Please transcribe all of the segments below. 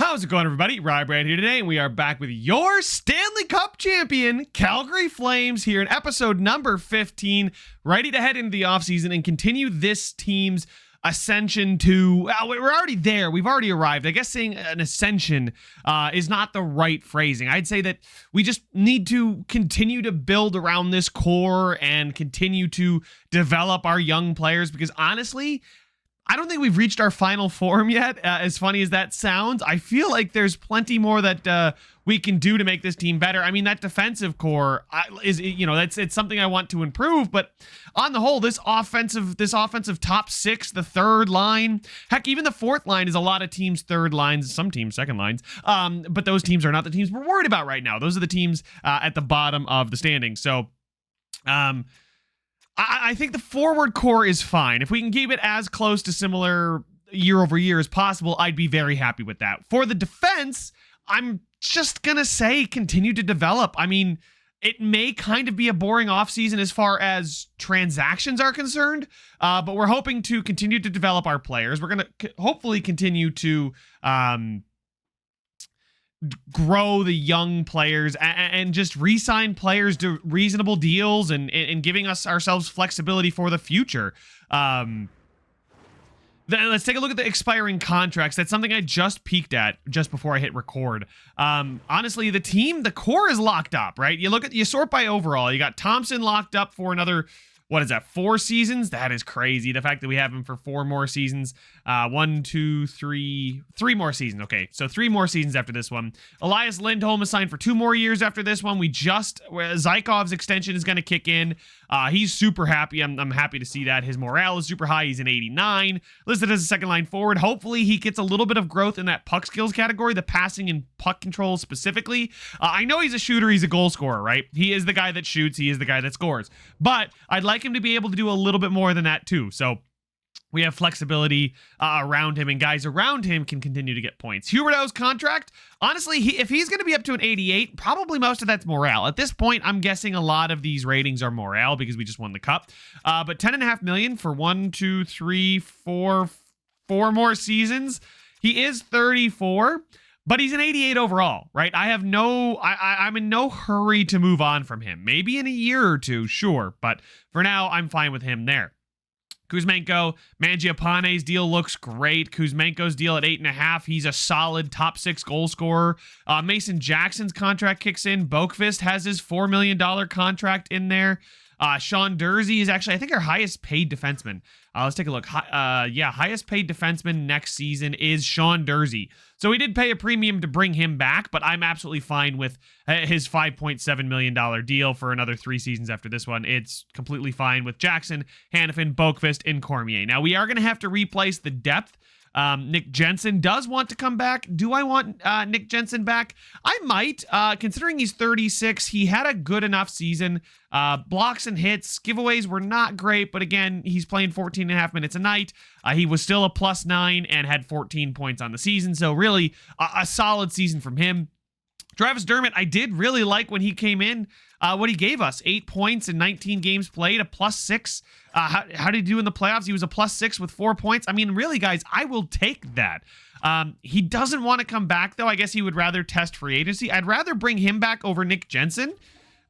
How's it going, everybody? RyeSquad here today, and we are back with your Stanley Cup champion, Calgary Flames, here in episode number 15, ready to head into the offseason and continue this team's ascension to, we're already there. We've already arrived. I guess saying an ascension is not the right phrasing. I'd say that we just need to continue to build around this core and continue to develop our young players, because honestly, I don't think we've reached our final form yet. As funny as that sounds, I feel like there's plenty more that we can do to make this team better. I mean, that defensive core it's something I want to improve. But on the whole, this offensive top six, the third line, heck, even the fourth line is a lot of teams' third lines, some teams' second lines. But those teams are not the teams we're worried about right now. Those are the teams at the bottom of the standings. So, I think the forward core is fine. If we can keep it as close to similar year over year as possible, I'd be very happy with that. For the defense, I'm just going to say continue to develop. I mean, it may kind of be a boring offseason as far as transactions are concerned, but we're hoping to continue to develop our players. We're going to hopefully continue to grow the young players and just re-sign players to reasonable deals and giving ourselves flexibility for the future. Let's take a look at the expiring contracts. That's something I just peeked at just before I hit record. Honestly, the core is locked up, right? You sort by overall. You got Thompson locked up for another, what is that, 4 seasons? That is crazy. The fact that we have him for 4 more seasons. 3 more seasons. Okay, so 3 more seasons after this one. Elias Lindholm is signed for 2 more years after this one. Zykov's extension is going to kick in. He's super happy. I'm happy to see that. His morale is super high. He's an 89. Listed as a second line forward. Hopefully he gets a little bit of growth in that puck skills category, the passing and puck control specifically. I know he's a shooter. He's a goal scorer, right? He is the guy that shoots. He is the guy that scores. But I'd like him to be able to do a little bit more than that too. So we have flexibility around him, and guys around him can continue to get points. Huberdeau's contract, honestly, if he's going to be up to an 88, probably most of that's morale. At this point, I'm guessing a lot of these ratings are morale because we just won the cup. But $10.5 million for 4 more seasons. He is 34. But he's an 88 overall, right? I'm in no hurry to move on from him. Maybe in a year or two, sure. But for now, I'm fine with him there. Kuzmenko, Mangiapane's deal looks great. Kuzmenko's deal at 8.5. He's a solid top 6 goal scorer. Mason Jackson's contract kicks in. Boqvist has his $4 million contract in there. Sean Durzi is actually, I think, our highest paid defenseman. Let's take a look. Highest paid defenseman next season is Sean Durzi. So we did pay a premium to bring him back, but I'm absolutely fine with his $5.7 million deal for another 3 seasons after this one. It's completely fine with Jackson, Hanifin, Boqvist, and Cormier. Now, we are going to have to replace the depth. Nick Jensen does want to come back. Do I want Nick Jensen back? I might, considering he's 36. He had a good enough season. Blocks and hits, giveaways were not great, but again, he's playing 14.5 minutes a night. He was still a +9 and had 14 points on the season, so really a solid season from him. Travis Dermott, I did really like when he came in, what he gave us. 8 points in 19 games played, a +6. How did he do in the playoffs? He was a +6 with 4 points. I mean, really, guys, I will take that. He doesn't want to come back, though. I guess he would rather test free agency. I'd rather bring him back over Nick Jensen.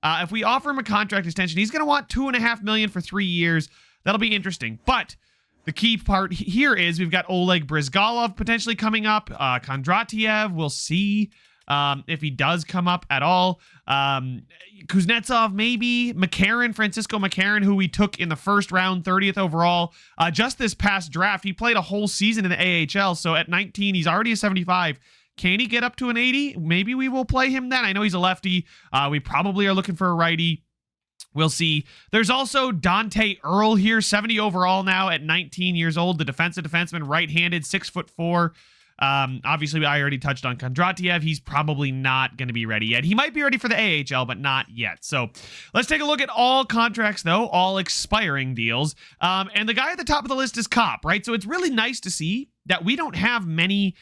If we offer him a contract extension, he's going to want $2.5 million for 3 years. That'll be interesting. But the key part here is we've got Oleg Brizgalov potentially coming up. Kondratiev, we'll see if he does come up at all. Kuznetsov, maybe. Francisco McCarron, who we took in the first round, 30th overall. Just this past draft, he played a whole season in the AHL, so at 19, he's already a 75. Can he get up to an 80? Maybe we will play him then. I know he's a lefty. We probably are looking for a righty. We'll see. There's also Dante Earl here, 70 overall now at 19 years old. The defenseman, right-handed, 6'4". Obviously, I already touched on Kondratiev. He's probably not going to be ready yet. He might be ready for the AHL, but not yet. So let's take a look at all contracts, though, all expiring deals. And the guy at the top of the list is Kopp, right? So it's really nice to see that we don't have many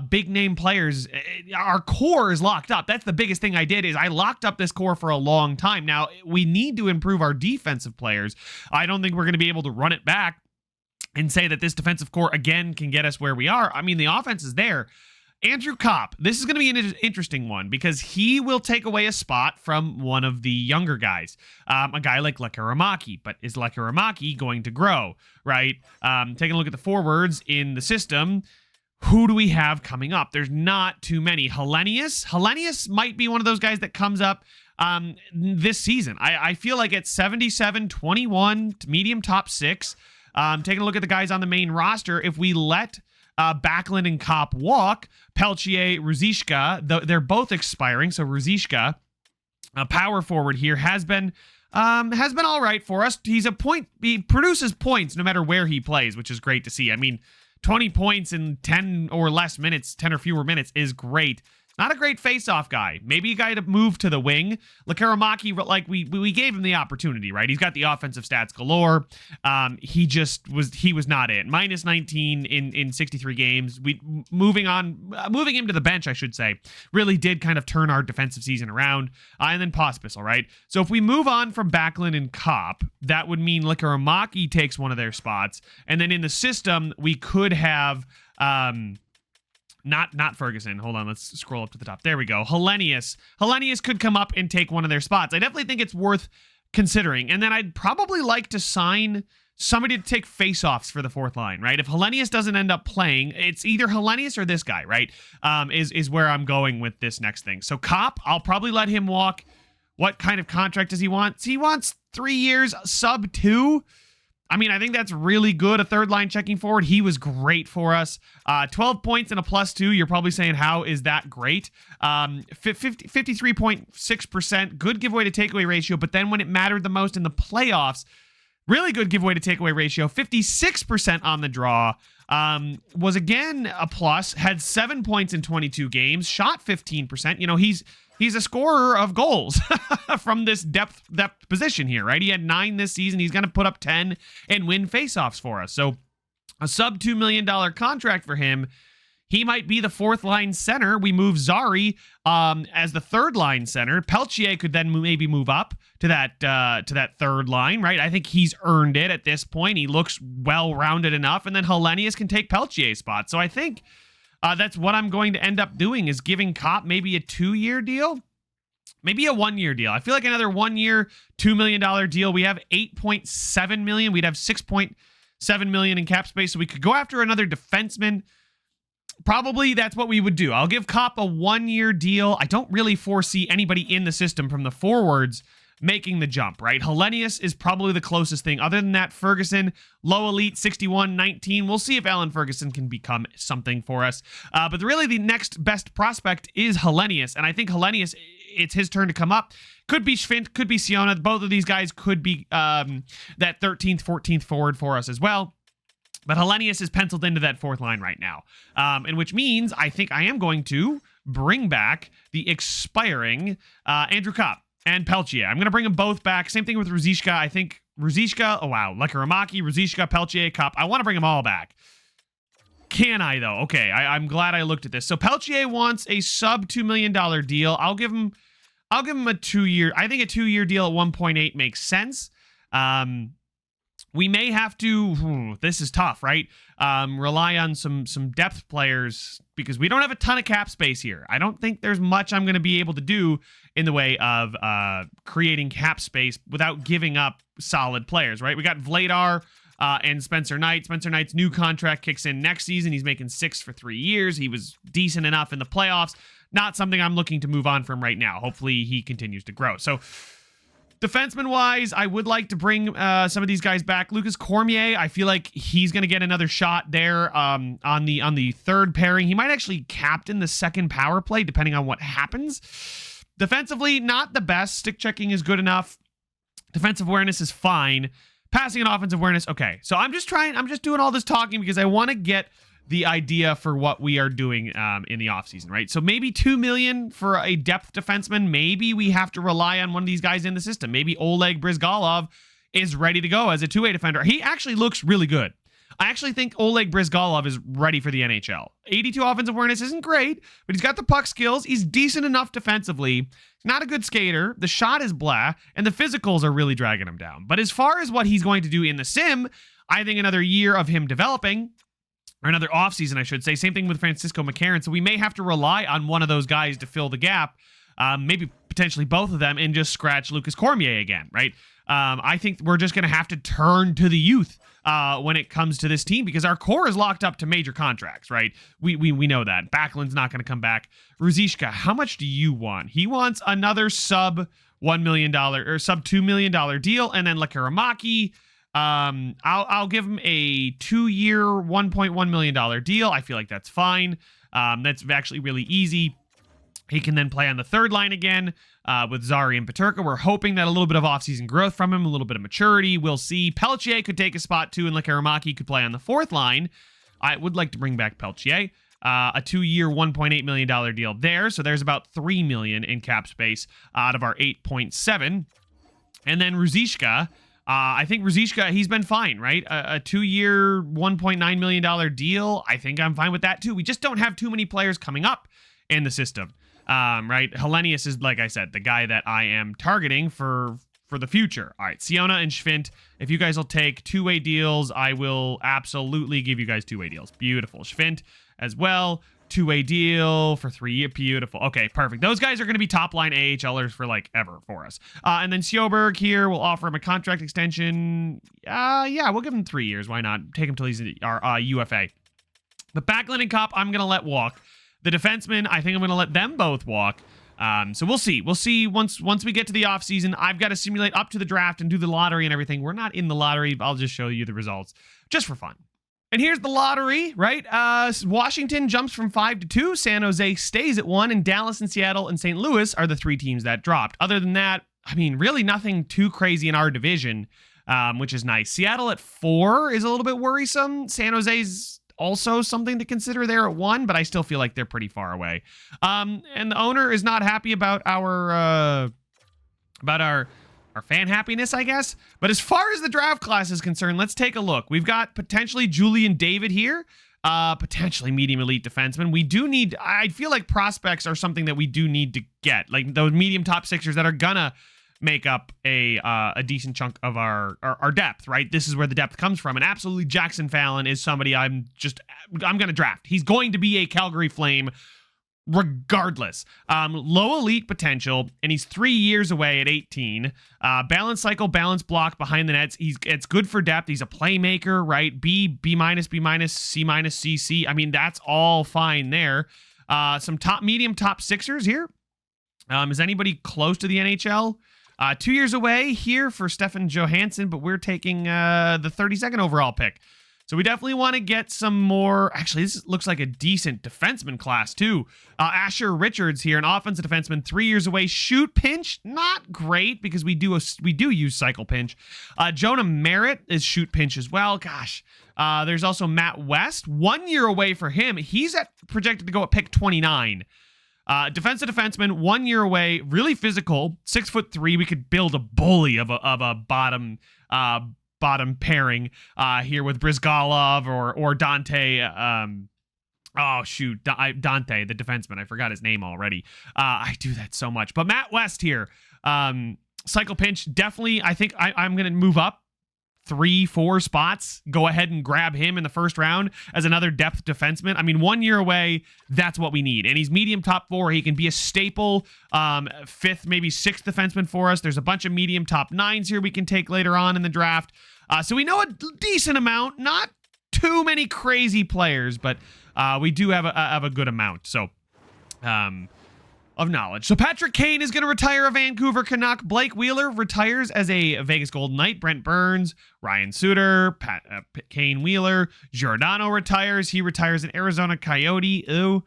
big name players. Our core is locked up. That's the biggest thing I did, is I locked up this core for a long time. Now, we need to improve our defensive players. I don't think we're going to be able to run it back and say that this defensive core, again, can get us where we are. I mean, the offense is there. Andrew Kopp. This is going to be an interesting one because he will take away a spot from one of the younger guys, a guy like Lekaramaki. But is Lekaramaki going to grow, right? Taking a look at the forwards in the system, who do we have coming up? There's not too many. Hellenius might be one of those guys that comes up this season. I feel like at 77, 21, medium top 6, taking a look at the guys on the main roster, if we let Backlund and Kopp walk, Peltier, Ruzicka, they're both expiring. So Ruzicka, a power forward here, has been all right for us. He produces points no matter where he plays, which is great to see. I mean, 20 points in 10 or fewer minutes is great. Not a great face-off guy. Maybe a guy to move to the wing. Lekaramaki, like we gave him the opportunity, right? He's got the offensive stats galore. He was not it. Minus 19 in 63 games. Moving him to the bench, I should say, really did kind of turn our defensive season around. And then Pospisil, right? So if we move on from Backlund and Kopp, that would mean Lekaramaki takes one of their spots. And then in the system, we could have Not Ferguson. Hold on, let's scroll up to the top. There we go. Hellenius could come up and take one of their spots. I definitely think it's worth considering. And then I'd probably like to sign somebody to take face-offs for the fourth line, right? If Hellenius doesn't end up playing, it's either Hellenius or this guy, right? Is where I'm going with this next thing. So Kopp, I'll probably let him walk. What kind of contract does he want? He wants 3 years, sub 2. I mean, I think that's really good. A third line checking forward. He was great for us. 12 points and a +2. You're probably saying, how is that great? 53.6%. Good giveaway to takeaway ratio. But then when it mattered the most in the playoffs, really good giveaway to takeaway ratio. 56% on the draw. Was again a plus. Had 7 points in 22 games. Shot 15%. You know, he's a scorer of goals from this depth position here, right? He had 9 this season. He's going to put up 10 and win faceoffs for us. So a sub $2 million contract for him. He might be the fourth line center. We move Zari as the third line center. Peltier could then maybe move up to that third line, right? I think he's earned it at this point. He looks well-rounded enough. And then Hellenius can take Peltier's spot. So I think that's what I'm going to end up doing, is giving Kopp maybe a 2-year deal, maybe a 1-year deal. I feel like another 1-year, $2 million deal. We have $8.7 million. We'd have $6.7 million in cap space, so we could go after another defenseman. Probably that's what we would do. I'll give Kopp a 1-year deal. I don't really foresee anybody in the system from the forwards making the jump, right? Hellenius is probably the closest thing. Other than that, Ferguson, low elite, 61-19. We'll see if Alan Ferguson can become something for us. But really the next best prospect is Hellenius. And I think Hellenius, it's his turn to come up. Could be Schwint, could be Siona. Both of these guys could be that 13th, 14th forward for us as well. But Hellenius is penciled into that fourth line right now. And which means I think I am going to bring back the expiring Andrew Kopp and Peltier. I'm going to bring them both back. Same thing with Ruzicka. I think Ruzicka, oh wow, Lekaramaki, Ruzicka, Peltier, Kopp. I want to bring them all back. Can I though? Okay, I'm glad I looked at this. So Peltier wants a sub $2 million deal. I'll give him a 2-year. I think a 2-year deal at 1.8 makes sense. We may have to, this is tough, right? Rely on some depth players because we don't have a ton of cap space here. I don't think there's much I'm going to be able to do in the way of creating cap space without giving up solid players, right? We got Vladar and Spencer Knight. Spencer Knight's new contract kicks in next season. He's making $6 for 3 years. He was decent enough in the playoffs. Not something I'm looking to move on from right now. Hopefully he continues to grow. So defenseman-wise, I would like to bring some of these guys back. Lucas Cormier, I feel like he's going to get another shot there on the third pairing. He might actually captain the second power play, depending on what happens. Defensively, not the best. Stick checking is good enough. Defensive awareness is fine. Passing and offensive awareness, okay. So I'm just doing all this talking because I want to get the idea for what we are doing in the offseason, right? So maybe $2 million for a depth defenseman. Maybe we have to rely on one of these guys in the system. Maybe Oleg Brizgalov is ready to go as a two-way defender. He actually looks really good. I actually think Oleg Brizgalov is ready for the NHL. 82 offensive awareness isn't great, but he's got the puck skills. He's decent enough defensively. He's not a good skater. The shot is blah, and the physicals are really dragging him down. But as far as what he's going to do in the sim, I think another year of him developing, or another offseason, I should say. Same thing with Francisco McCarron. So we may have to rely on one of those guys to fill the gap, maybe potentially both of them, and just scratch Lucas Cormier again, right? I think we're just going to have to turn to the youth when it comes to this team, because our core is locked up to major contracts, right? We know that. Backlund's not going to come back. Ruzicka, how much do you want? He wants another sub $1 million or sub $2 million deal, and then Lekaramaki, I'll give him a 2-year, $1.1 million deal. I feel like that's fine. That's actually really easy. He can then play on the third line again with Zari and Peterka. We're hoping that a little bit of offseason growth from him, a little bit of maturity. We'll see. Peltier could take a spot too, and Lekaramaki could play on the fourth line. I would like to bring back Peltier. A 2-year, $1.8 million deal there. So there's about $3 million in cap space out of our 8.7. And then Ruzicka. I think Ruzicka, he's been fine, right? A 2-year, $1.9 million deal. I think I'm fine with that too. We just don't have too many players coming up in the system. Right? Hellenius is, like I said, the guy that I am targeting for the future. All right, Siona and Schwint, if you guys will take 2-way deals, I will absolutely give you guys 2-way deals. Beautiful. Schwint as well, 2-way deal for 3 years. Beautiful. Okay, perfect. Those guys are going to be top line AHLers for like ever for us. And then Sjoberg here, we'll offer him a contract extension. Yeah, we'll give him 3 years. Why not? Take him till he's our UFA. The Backlund and Cup, I'm going to let walk. The defensemen, I think I'm going to let them both walk. So we'll see. We'll see once we get to the offseason. I've got to simulate up to the draft and do the lottery and everything. We're not in the lottery. I'll just show you the results just for fun. And here's the lottery, right? Washington jumps from 5 to 2. San Jose stays at 1. And Dallas and Seattle and St. Louis are the 3 teams that dropped. Other than that, I mean, really nothing too crazy in our division, which is nice. Seattle at 4 is a little bit worrisome. San Jose's also something to consider there at 1, but I still feel like they're pretty far away. And the owner is not happy about our fan happiness, I guess. But as far as the draft class is concerned, let's take a look. We've got potentially Julian David here, potentially medium elite defenseman. We do need, I feel like prospects are something that we do need to get, like those medium top sixers that are gonna make up a decent chunk of our depth, right? This is where the depth comes from. And absolutely Jackson Fallon is somebody I'm going to draft. He's going to be a Calgary Flame regardless. Low elite potential, and he's 3 years away at 18. Balance cycle, balance block behind the nets. It's good for depth. He's a playmaker, right? B minus, B minus, C minus, C. I mean, that's all fine there. Some medium top sixers here. Is anybody close to the NHL? 2 years away here for Stefan Johansson, but we're taking the 32nd overall pick. So we definitely want to get some more. Actually, this looks like a decent defenseman class too. Asher Richards here, an offensive defenseman, 3 years away. Shoot pinch, not great because we do use cycle pinch. Jonah Merritt is shoot pinch as well. Gosh, there's also Matt West, 1 year away for him. He's projected to go at pick 29. Defensive defenseman, 1 year away, really physical, 6'3". We could build a bully of a bottom pairing here with Brizgalov or Dante. Dante, the defenseman. I forgot his name already. I do that so much. But Matt West here, cycle pinch, definitely. I think I'm going to move up 3-4 spots, go ahead and grab him in the first round as another depth defenseman. I mean, 1 year away, that's what we need. And he's medium top 4. He can be a staple 5th, maybe 6th defenseman for us. There's a bunch of medium top 9s here we can take later on in the draft. So we know a decent amount, not too many crazy players, but we do have a good amount. So, of knowledge. So Patrick Kane is going to retire a Vancouver Canuck. Blake Wheeler retires as a Vegas Golden Knight. Brent Burns, Ryan Suter, Kane Wheeler. Giordano retires. He retires an Arizona Coyote. Ooh.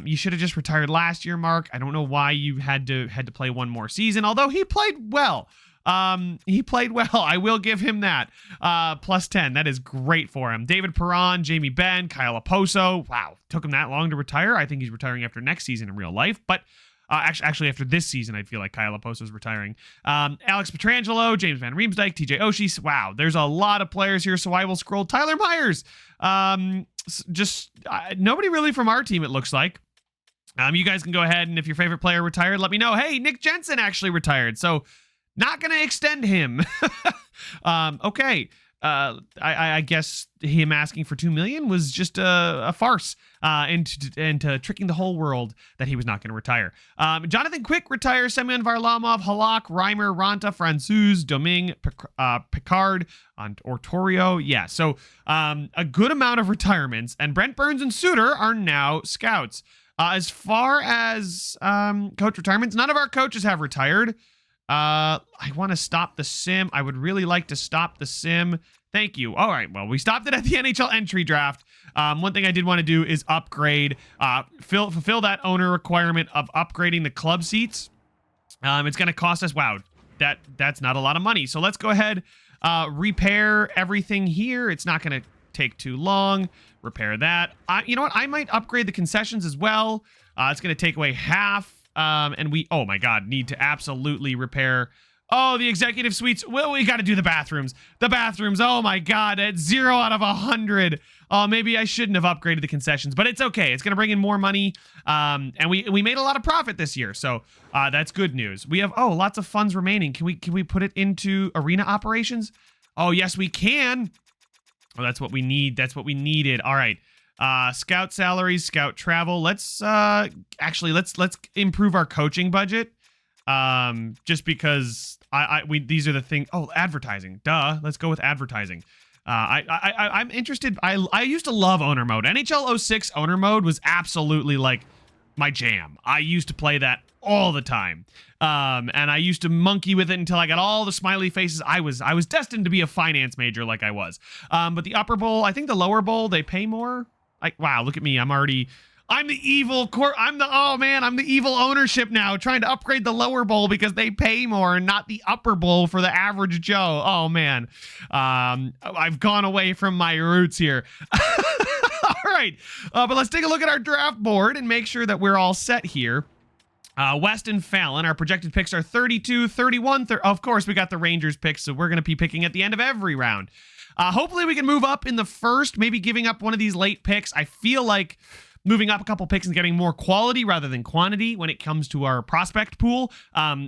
You should have just retired last year, Mark. I don't know why you had to play one more season, although he played well. He played well. I will give him that. Plus 10. That is great for him. David Perron, Jamie Benn, Kyle Oposo. Wow. Took him that long to retire. I think he's retiring after next season in real life, but actually after this season, I feel like Kyle Oposo is retiring. Alex Pietrangelo, James Van Riemsdyk, TJ Oshie. Wow. There's a lot of players here. So I will scroll. Tyler Myers. Nobody really from our team, it looks like. You guys can go ahead, and if your favorite player retired, let me know. Hey, Nick Jensen actually retired. So not going to extend him. Okay. I guess him asking for $2 million was just a farce into tricking the whole world that he was not going to retire. Jonathan Quick retires. Semyon Varlamov, Halak, Reimer, Ranta, Francouz, Domingue, Picard, Ortorio. Yeah, so a good amount of retirements, and Brent Burns and Suter are now scouts. As far as coach retirements, none of our coaches have retired. I want to stop the sim. I would really like to stop the sim. Thank you. All right. Well, we stopped it at the NHL entry draft. One thing I did want to do is upgrade, fulfill that owner requirement of upgrading the club seats. It's going to cost us, wow, that's not a lot of money. So let's go ahead, repair everything here. It's not going to take too long. Repair that. You know what? I might upgrade the concessions as well. It's going to take away half. And we, oh my God, need to absolutely repair. Oh, the executive suites. Well, we got to do the bathrooms. The bathrooms. Oh my God, it's 0 out of 100. Oh, maybe I shouldn't have upgraded the concessions, but it's okay. It's going to bring in more money. And we made a lot of profit this year. So, that's good news. We have, lots of funds remaining. Can we put it into arena operations? Oh, yes, we can. Oh, that's what we need. That's what we needed. All right. Scout salaries, scout travel. Let's improve our coaching budget. Just because these are the things. Oh, advertising. Duh. Let's go with advertising. I'm interested. I used to love owner mode. NHL 06 owner mode was absolutely like my jam. I used to play that all the time. And I used to monkey with it until I got all the smiley faces. I was destined to be a finance major like I was. But the upper bowl, I think the lower bowl, they pay more. Wow, look at me. I'm the evil I'm the evil ownership now, trying to upgrade the lower bowl because they pay more and not the upper bowl for the average Joe. Oh man. I've gone away from my roots here. All right. But let's take a look at our draft board and make sure that we're all set here. West and Fallon, our projected picks are 32, 31. Of course, we got the Rangers picks, so we're going to be picking at the end of every round. Hopefully we can move up in the first, maybe giving up one of these late picks. I feel like moving up a couple picks and getting more quality rather than quantity when it comes to our prospect pool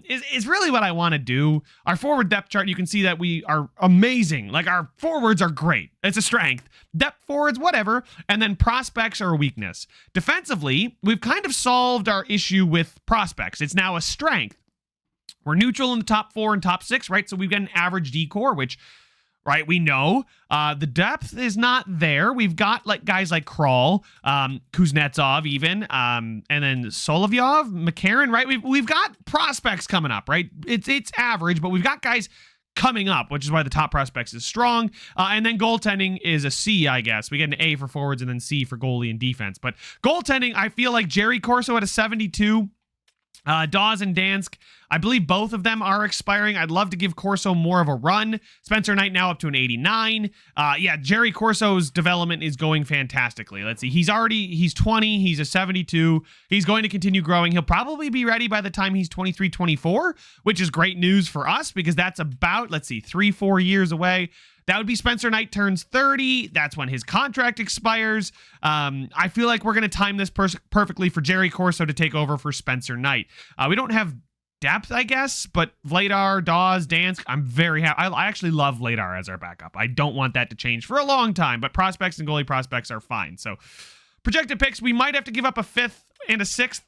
is really what I want to do. Our forward depth chart, you can see that we are amazing. Like, our forwards are great. It's a strength. Depth forwards, whatever. And then prospects are a weakness. Defensively, we've kind of solved our issue with prospects. It's now a strength. We're neutral in the top 4 and top 6, right? So we've got an average D-core, which... right, we know the depth is not there. We've got guys like Kral, Kuznetsov, even, and then Solovyov, McCarron. Right, we've got prospects coming up. Right, it's average, but we've got guys coming up, which is why the top prospects is strong. And then goaltending is a C, I guess. We get an A for forwards and then C for goalie and defense. But goaltending, I feel like Jerry Corso at a 72. Dawes and Dansk, I believe both of them are expiring. I'd love to give Corso more of a run. Spencer Knight now up to an 89. Jerry Corso's development is going fantastically. Let's see. He's 20. He's a 72. He's going to continue growing. He'll probably be ready by the time he's 23, 24, which is great news for us because that's about, 3-4 years away. That would be Spencer Knight turns 30. That's when his contract expires. I feel like we're going to time this perfectly for Jerry Corso to take over for Spencer Knight. We don't have depth, I guess, but Vladar, Dawes, Dansk, I'm very happy. I actually love Vladar as our backup. I don't want that to change for a long time, but prospects and goalie prospects are fine. So projected picks, we might have to give up a 5th and a 6th.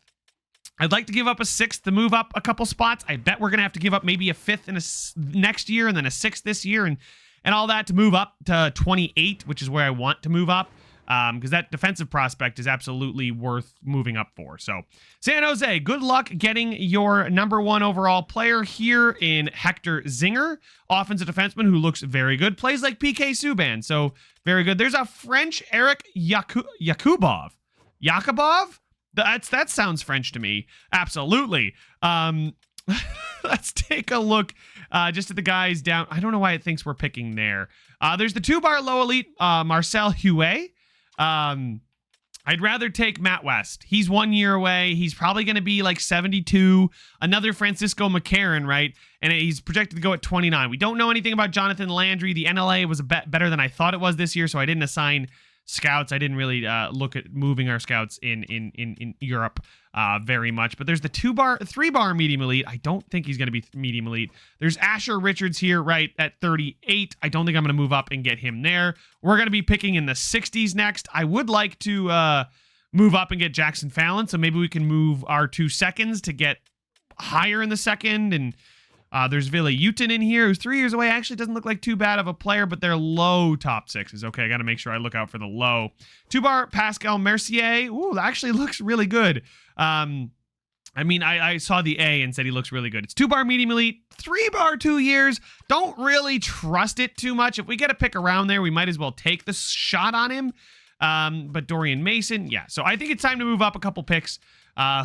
I'd like to give up a 6th to move up a couple spots. I bet we're going to have to give up maybe a 5th in next year and then a 6th this year and all that to move up to 28, which is where I want to move up, because that defensive prospect is absolutely worth moving up for. So, San Jose, good luck getting your number 1 overall player here in Hector Zinger, offensive defenseman who looks very good, plays like PK Subban, so very good. There's a French Eric Yakubov. Yakubov? That sounds French to me. Absolutely. Let's take a look just at the guys down. I don't know why it thinks we're picking there. There's the 2-bar low elite, Marcel Huet. I'd rather take Matt West. He's 1 year away. He's probably going to be 72. Another Francisco McCarron, right? And he's projected to go at 29. We don't know anything about Jonathan Landry. The NLA was a bet better than I thought it was this year, so I didn't assign scouts. I didn't really look at moving our scouts in Europe very much. But there's the 3-bar medium elite. I don't think he's going to be medium elite. There's Asher Richards here, right, at 38. I don't think I'm going to move up and get him there. We're going to be picking in the 60s next. I would like to move up and get Jackson Fallon, so maybe we can move our 2 seconds to get higher in the second. And there's Ville Uton in here, who's 3 years away. Actually doesn't look like too bad of a player, but they're low top 6s. Okay, I got to make sure I look out for the low. 2-bar Pascal Mercier. Ooh, that actually looks really good. I mean, I saw the A and said he looks really good. It's 2-bar medium elite, 3-bar 2 years. Don't really trust it too much. If we get a pick around there, we might as well take the shot on him. But Dorian Mason, yeah. So I think it's time to move up a couple picks.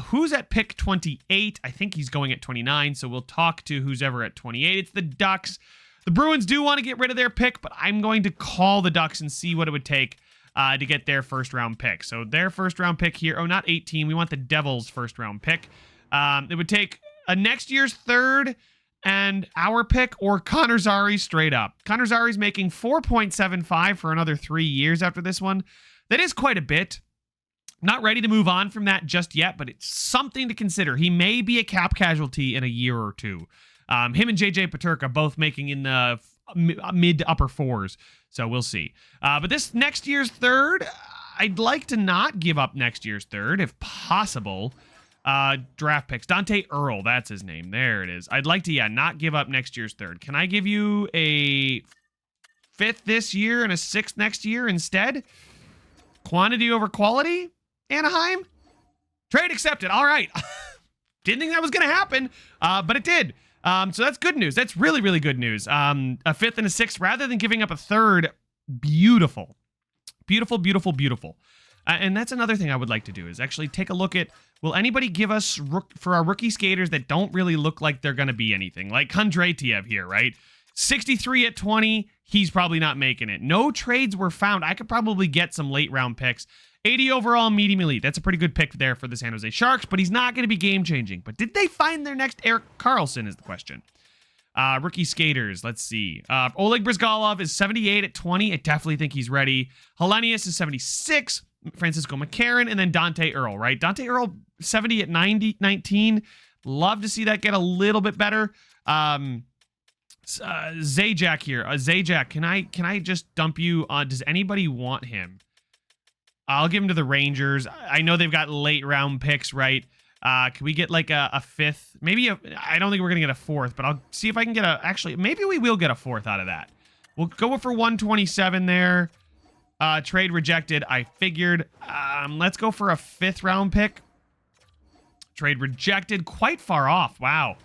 Who's at pick 28? I think he's going at 29, so we'll talk to who's ever at 28. It's the Ducks. The Bruins do want to get rid of their pick, but I'm going to call the Ducks and see what it would take to get their first-round pick. So their first-round pick here, oh, not 18. We want the Devils' first-round pick. It would take a next year's third and our pick, or Connor Zary straight up. Connor Zary's making 4.75 for another 3 years after this one. That is quite a bit. Not ready to move on from that just yet, but it's something to consider. He may be a cap casualty in a year or two. Him and JJ Peterka both making in the mid to upper 4s, so we'll see. But this next year's third, I'd like to not give up next year's third, if possible. Draft picks. Dante Earl, that's his name. There it is. I'd like to, not give up next year's third. Can I give you a 5th this year and a 6th next year instead? Quantity over quality, Anaheim? Trade accepted. All right. Didn't think that was going to happen, but it did. So that's good news. That's really, really good news. A 5th and a 6th rather than giving up a third. Beautiful. Beautiful, beautiful, beautiful. And that's another thing I would like to do is actually take a look at, will anybody give us, for our rookie skaters that don't really look like they're going to be anything, like Kondratiev here, right? 63 at 20, he's probably not making it. No trades were found. I could probably get some late round picks. 80 overall medium elite. That's a pretty good pick there for the San Jose Sharks, but he's not going to be game changing. But did they find their next Erik Karlsson is the question. Rookie skaters, let's see. Oleg Brizgalov is 78 at 20. I definitely think he's ready. Hellenius is 76. Francisco McCarron, and then Dante Earl, right? Dante Earl, 70 at 19. Love to see that get a little bit better. Zajac here. Zajac, can I just dump you on? Does anybody want him? I'll give him to the Rangers. I know they've got late round picks, right? Can we get like a 5th? Maybe I don't think we're going to get a 4th, but I'll see if I can get actually, maybe we will get a 4th out of that. We'll go for 127 there. Trade rejected. I figured. Let's go for a 5th round pick. Trade rejected. Quite far off. Wow.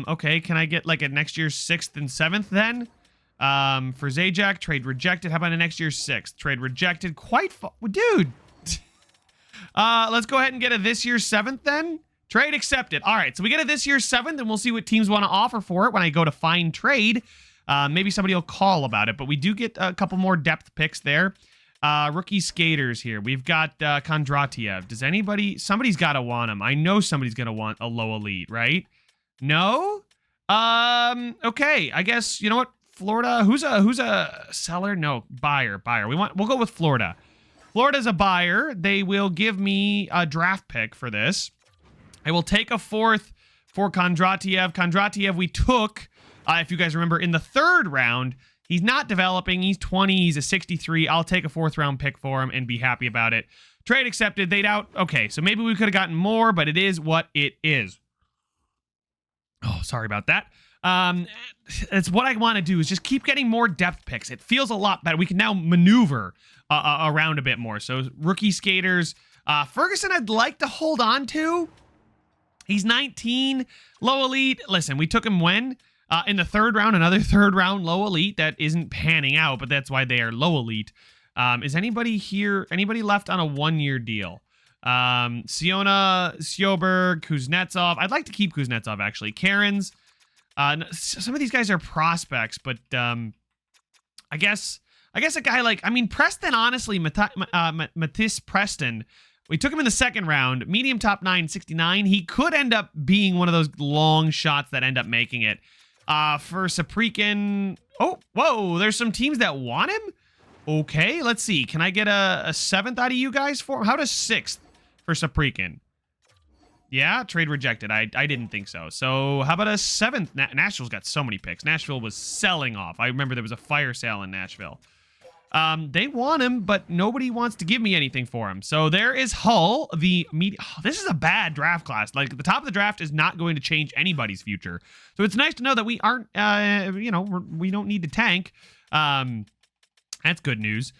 Okay. Can I get like a next year's 6th and 7th then? For Zajac, trade rejected. How about a next year's 6th? Trade rejected. Quite far. Dude. Let's go ahead and get a this year's 7th then. Trade accepted. All right. So we get a this year's 7th and we'll see what teams want to offer for it when I go to find trade. Maybe somebody will call about it, but we do get a couple more depth picks there. Rookie skaters here. We've got Kondratiev. Does somebody's got to want him. I know somebody's going to want a low elite, right? No? Okay. I guess, you know what? Florida, who's a seller? No, buyer. We'll go with Florida. Florida's a buyer. They will give me a draft pick for this. I will take a 4th for Kondratiev. Kondratiev we took, if you guys remember, in the 3rd round. He's not developing. He's 20. He's a 63. I'll take a 4th round pick for him and be happy about it. Trade accepted. They'd out. Okay, so maybe we could have gotten more, but it is what it is. Oh, sorry about that. It's what I want to do is just keep getting more depth picks. It feels a lot better. We can now maneuver around a bit more. So rookie skaters. Ferguson I'd like to hold on to. He's 19. Low elite. Listen, we took him when? In the 3rd round, another 3rd round low elite. That isn't panning out, but that's why they are low elite. Is anybody here? Anybody left on a 1-year deal? Siona, Sjoberg, Kuznetsov. I'd like to keep Kuznetsov, actually. Karens. Some of these guys are prospects, but I guess a guy like, Preston, honestly, Matisse Preston, we took him in the 2nd round, medium top 9, 69. He could end up being one of those long shots that end up making it. For Saprikin, oh, whoa, there's some teams that want him? Okay, let's see. Can I get a 7th out of you guys for him? How does 6th for Saprikin? Yeah, trade rejected. I didn't think so. So how about a 7th? Nashville's got so many picks. Nashville was selling off. I remember there was a fire sale in Nashville. They want him, but nobody wants to give me anything for him. So there is Hull. This is a bad draft class. Like, the top of the draft is not going to change anybody's future. So it's nice to know that we aren't, we don't need to tank. That's good news.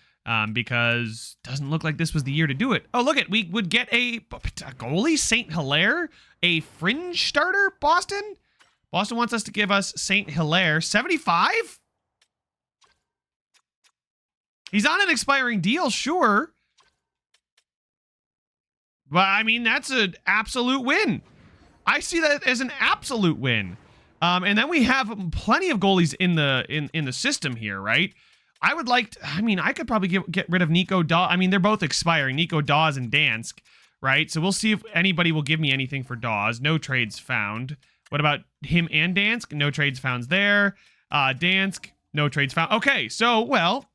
Because it doesn't look like this was the year to do it. Oh, look it. We would get a goalie, St. Hilaire, a fringe starter, Boston. Boston wants us to give us St. Hilaire. 75? He's on an expiring deal, sure. But, I mean, that's an absolute win. I see that as an absolute win. And then we have plenty of goalies in the system here, right? I would like to, I mean, I could probably get rid of Nico Daws. I mean, they're both expiring, Nico Daws and Dansk, right? So we'll see if anybody will give me anything for Daws. No trades found. What about him and Dansk? No trades found there. Dansk, no trades found. Okay, so, well,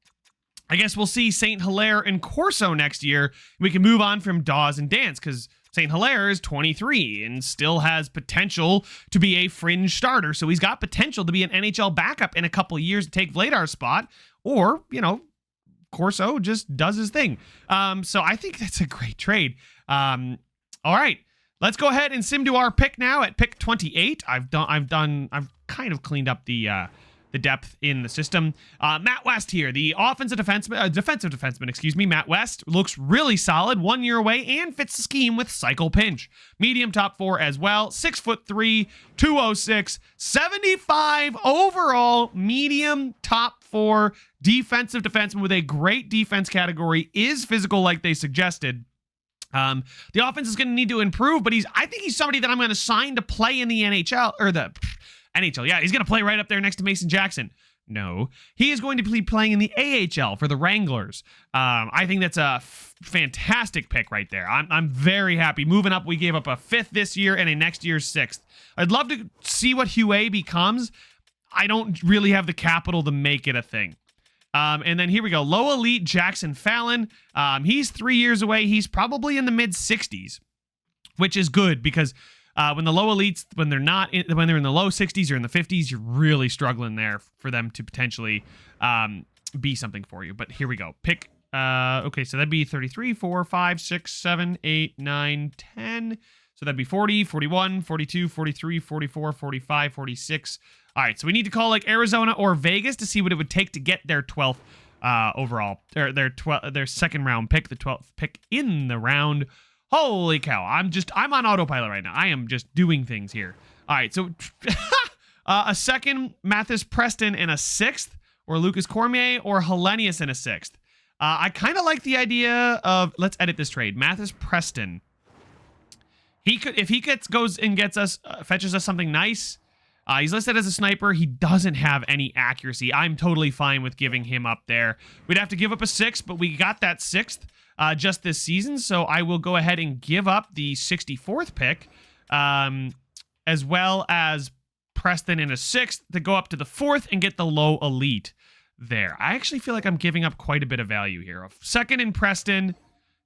I guess we'll see St. Hilaire and Corso next year. We can move on from Daws and Dansk because St. Hilaire is 23 and still has potential to be a fringe starter. So he's got potential to be an NHL backup in a couple of years to take Vladar's spot. Or, you know, Corso just does his thing. So I think that's a great trade. All right, let's go ahead and sim to our pick now at pick 28. I've kind of cleaned up the depth in the system. Matt West here, the defensive defenseman, Matt West looks really solid, 1 year away, and fits the scheme with cycle pinch. Medium top 4 as well, 6'3", 206, 75 overall, medium top 4 defensive defenseman with a great defense category, is physical like they suggested. The offense is going to need to improve, but I think he's somebody that I'm going to sign to play in the NHL, or the NHL, yeah, he's going to play right up there next to Mason Jackson. No, he is going to be playing in the AHL for the Wranglers. I think that's a fantastic pick right there. I'm very happy. Moving up, we gave up a 5th this year and a next year's 6th. I'd love to see what Huey becomes. I don't really have the capital to make it a thing. And then here we go. Low elite Jackson Fallon. He's 3 years away. He's probably in the mid 60s, which is good because when the low elites, when they're in the low 60s or in the 50s, you're really struggling there for them to potentially be something for you. But here we go. Pick, okay, so that'd be 33, 4, 5, 6, 7, 8, 9, 10. So that'd be 40, 41, 42, 43, 44, 45, 46. All right, so we need to call like Arizona or Vegas to see what it would take to get their 12th overall, or their second round pick, the 12th pick in the round. Holy cow, I'm on autopilot right now. I am just doing things here. All right, so a 2nd, Mathis Preston, and a 6th, or Lucas Cormier, or Hellenius in a 6th. I kind of like the idea of, let's edit this trade. Mathis Preston. If he goes and gets us, fetches us something nice. He's listed as a sniper. He doesn't have any accuracy. I'm totally fine with giving him up there. We'd have to give up a 6th, but we got that 6th. Just this season, so I will go ahead and give up the 64th pick, as well as Preston in a 6th to go up to the 4th and get the low elite there. I actually feel like I'm giving up quite a bit of value here. A 2nd in Preston,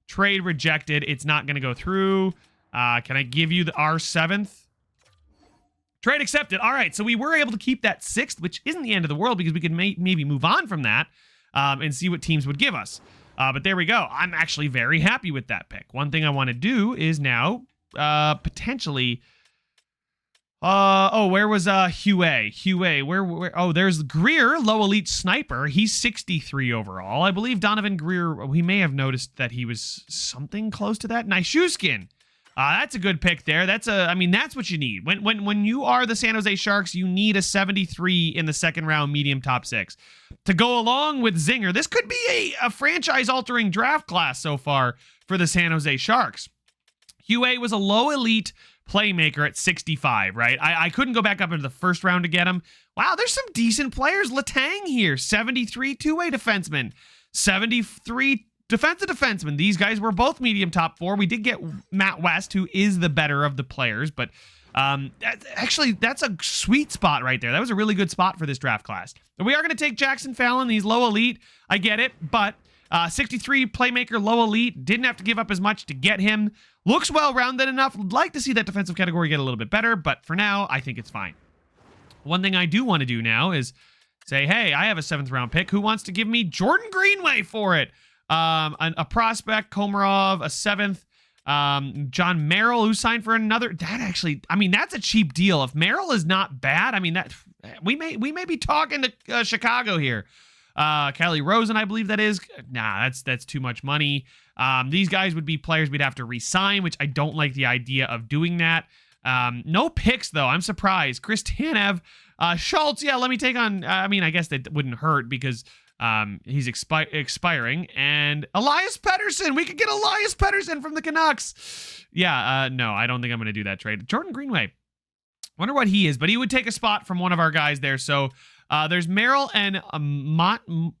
trade rejected. It's not going to go through. Can I give you our 7th? Trade accepted. All right, so we were able to keep that 6th, which isn't the end of the world because we could maybe move on from that and see what teams would give us. But there we go. I'm actually very happy with that pick. One thing I want to do is now potentially... where was Huey? Where? Oh, there's Greer, low elite sniper. He's 63 overall. I believe Donovan Greer, we may have noticed that he was something close to that. Nyshushkin. That's a good pick there. That's what you need. When you are the San Jose Sharks, you need a 73 in the 2nd round medium top 6. To go along with Zinger, this could be a franchise-altering draft class so far for the San Jose Sharks. Huey was a low elite playmaker at 65, right? I couldn't go back up into the 1st round to get him. Wow, there's some decent players. Letang here, 73 two-way defenseman, 73 defensive defenseman. These guys were both medium top 4. We did get Matt West, who is the better of the players, but Actually, that's a sweet spot right there. That was a really good spot for this draft class. We are going to take Jackson Fallon. He's low elite. I get it, but 63 playmaker, low elite. Didn't have to give up as much to get him. Looks well-rounded enough. Like to see that defensive category get a little bit better, but for now, I think it's fine. One thing I do want to do now is say, hey, I have a 7th round pick. Who wants to give me Jordan Greenway for it? A prospect, Komarov, a 7th. John Merrill, who signed for another. That actually, I mean, that's a cheap deal. If Merrill is not bad, I mean, that we may be talking to Chicago here. Kelly Rosen, I believe that is. Nah, that's too much money. These guys would be players we'd have to re-sign, which I don't like the idea of doing that. No picks, though. I'm surprised. Chris Tanev, Schultz, yeah, let me take on, I mean, I guess that wouldn't hurt because he's expiring. And Elias Pettersson, we could get Elias Pettersson from the Canucks. Yeah, no, I don't think I'm going to do that trade. Jordan Greenway, wonder what he is, but he would take a spot from one of our guys there. So there's Merrill and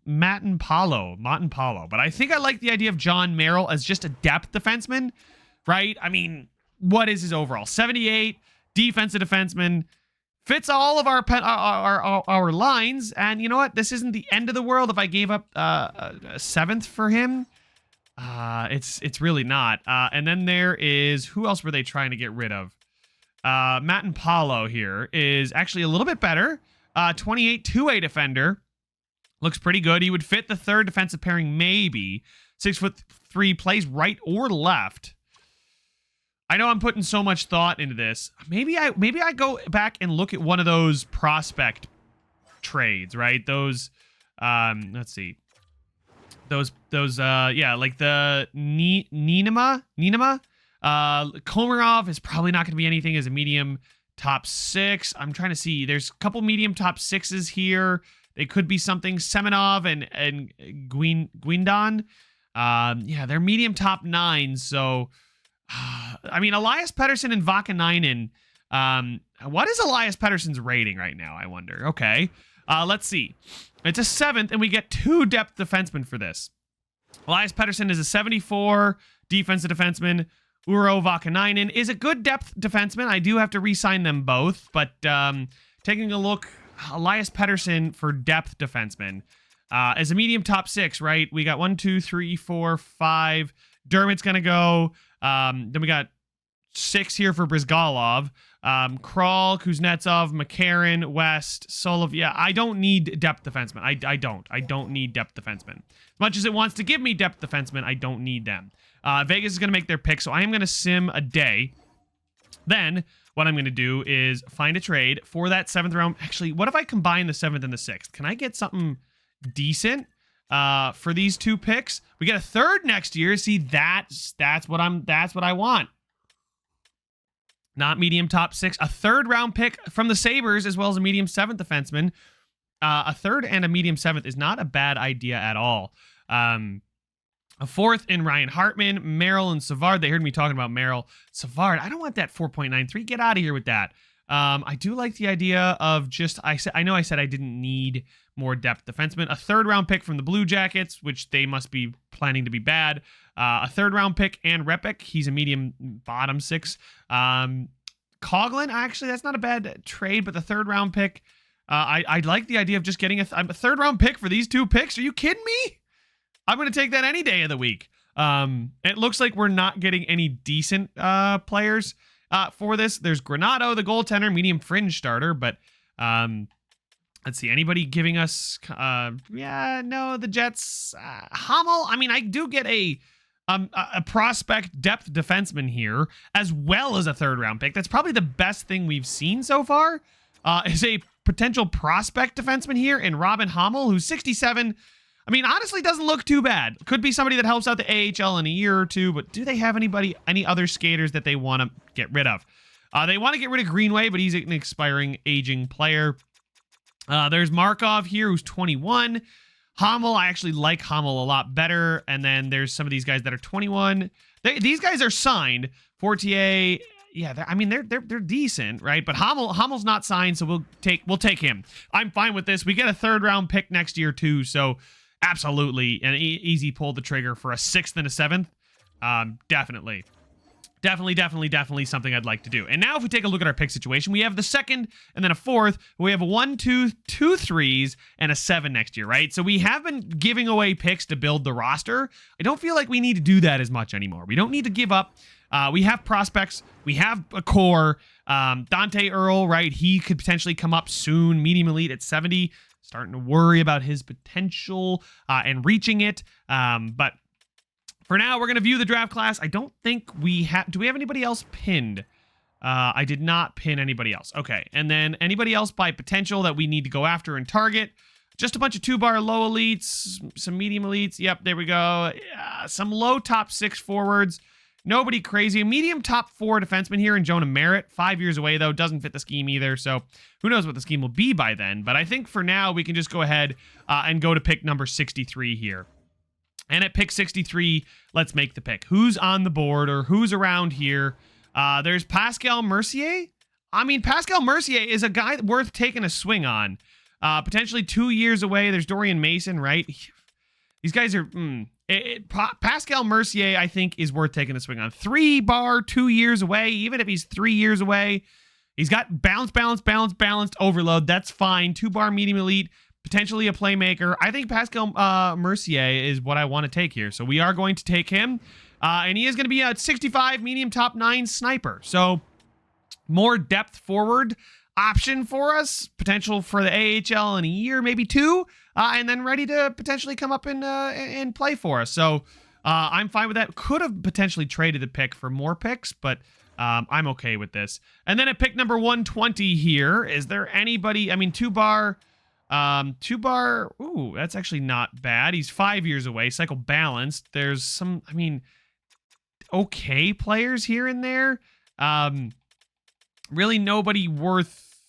Matt Paulo. But I think I like the idea of John Merrill as just a depth defenseman, right? I mean, what is his overall? 78, defensive defenseman. Fits all of our lines, and you know what? This isn't the end of the world if I gave up a 7th for him. It's really not. And then there is, who else were they trying to get rid of? Matt and Paulo here is actually a little bit better. 28 2-way defender. Looks pretty good. He would fit the 3rd defensive pairing, maybe. 6'3", plays right or left. I know I'm putting so much thought into this. Maybe I go back and look at one of those prospect trades, right? Those, let's see. Those, yeah, like the Ninema. Komarov is probably not going to be anything as a medium top 6. I'm trying to see. There's a couple medium top 6s here. They could be something. Semenov and Guindon. Yeah, they're medium top 9, so... I mean, Elias Pettersson and Vakanainen. What is Elias Pettersson's rating right now, I wonder? Okay. Let's see. It's a 7th, and we get 2 depth defensemen for this. Elias Pettersson is a 74 defensive defenseman. Uro Vakanainen is a good depth defenseman. I do have to re-sign them both, but taking a look, Elias Pettersson for depth defenseman. As a medium top 6, right? We got 1, 2, 3, 4, 5. Dermott's going to go. Then we got 6 here for Brizgalov. Kral, Kuznetsov, McCarron, West, Solov. Yeah, I don't need depth defensemen. I don't need depth defensemen. As much as it wants to give me depth defensemen, I don't need them. Vegas is going to make their pick, so I am going to sim a day. Then, what I'm going to do is find a trade for that 7th round. Actually, what if I combine the 7th and the 6th? Can I get something decent for these 2 picks? We get a 3rd next year. See, that's what I want. Not medium top 6. A 3rd round pick from the Sabres, as well as a medium 7th defenseman. A 3rd and a medium 7th is not a bad idea at all. A 4th in Ryan Hartman, Merrill, and Savard. They heard me talking about Merrill. Savard, I don't want that 4.93. Get out of here with that. I do like the idea of just, I know I said I didn't need more depth defensemen. A 3rd round pick from the Blue Jackets, which they must be planning to be bad. A 3rd round pick and Repik. He's a medium bottom 6. Coughlin, actually, that's not a bad trade, but the 3rd round pick, I like the idea of just getting a 3rd round pick for these 2 picks. Are you kidding me? I'm going to take that any day of the week. It looks like we're not getting any decent players for this. There's Granato, the goaltender, medium fringe starter, but let's see, anybody giving us, yeah, no, the Jets, Hummel. I mean, I do get a prospect depth defenseman here, as well as a 3rd round pick. That's probably the best thing we've seen so far, is a potential prospect defenseman here in Robin Hummel, who's 67. I mean, honestly, doesn't look too bad. Could be somebody that helps out the AHL in a year or 2, but do they have any other skaters that they want to get rid of? They want to get rid of Greenway, but he's an expiring, aging player. There's Markov here, who's 21. Hummel, I actually like Hummel a lot better. And then there's some of these guys that are 21. These guys are signed. Fortier, yeah, they're decent, right? But Hummel's not signed, so we'll take him. I'm fine with this. We get a 3rd round pick next year too, so absolutely an easy pull the trigger for a 6th and a 7th. Definitely. Definitely something I'd like to do. And now if we take a look at our pick situation, we have the second and then a fourth. We have a 1, 2, 2 threes, and a 7 next year, right? So we have been giving away picks to build the roster. I don't feel like we need to do that as much anymore. We don't need to give up. We have prospects. We have a core. Dante Earl, right? He could potentially come up soon. Medium elite at 70. Starting to worry about his potential and reaching it. But for now, we're going to view the draft class. I don't think we have... Do we have anybody else pinned? I did not pin anybody else. Okay. And then anybody else by potential that we need to go after and target. Just a bunch of 2-bar low elites, some medium elites. Yep, there we go. Some low top 6 forwards. Nobody crazy. A medium top 4 defenseman here in Jonah Merritt. 5 years away, though. Doesn't fit the scheme either. So who knows what the scheme will be by then. But I think for now, we can just go ahead and go to pick number 63 here. And at pick 63, let's make the pick. Who's on the board or who's around here? There's Pascal Mercier. I mean, Pascal Mercier is a guy worth taking a swing on. Potentially 2 years away. There's Dorian Mason, right? These guys are... Pascal Mercier, I think, is worth taking a swing on. 3-bar, 2 years away. Even if he's 3 years away, he's got balanced overload. That's fine. 2-bar medium elite. Potentially a playmaker. I think Pascal Mercier is what I want to take here. So we are going to take him. And he is going to be a 65 medium top 9 sniper. So more depth forward option for us. Potential for the AHL in a year, maybe 2. And then ready to potentially come up and play for us. So I'm fine with that. Could have potentially traded the pick for more picks, but I'm okay with this. And then at pick number 120 here, is there anybody... I mean, 2-bar... 2-bar, ooh, that's actually not bad. He's 5 years away, cycle balanced. There's some, I mean, okay players here and there. Really nobody worth,